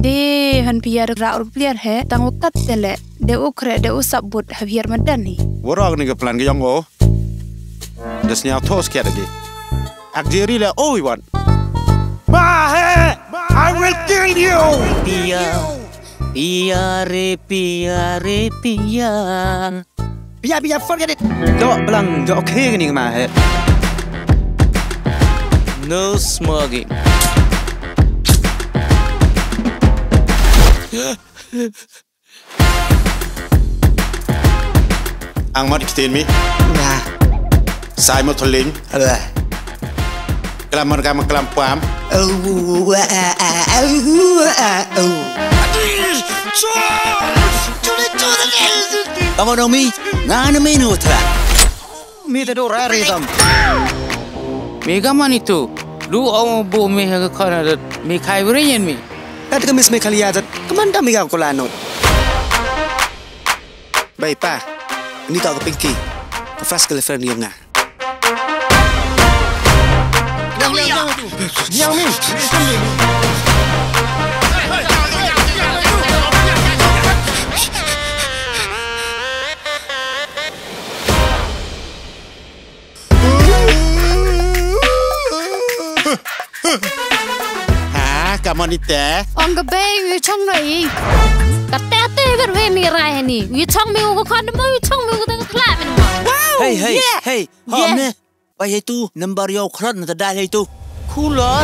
deh han biar raur biar he tang wakat tele de ukre de usabut habiar madani. Warang ni ke plan ke yang go. Desnya tos kia lagi. Akjeri le oh iwan. Mahe, I will kill you. Pia, pia, forget it. Dok belang, dok okay ni mahe. No smoking. Ang mat kitin mi. Nah, Sai mo thuling. Kelam kelam kelam pam. Kamu nomi, ngana menu tra. Mi tu rari tam. Mi kaman itu? Lu orang bu mi ke kana mi kai berian mi. Kata kami semai kali aja. Kemana mi kau kolanut? Baik pa, ini kau ke Pinky. Ke fast ke friend dia ngah. Yang mi. Kamu ni teh? Ang gabi chong nai. Kata kan we mi rai ni. We chong mi ko kan mo we chong mi ko tang khlap ni. Hey, hom ne. Wah itu number yo kran na dah itu. Cool lah.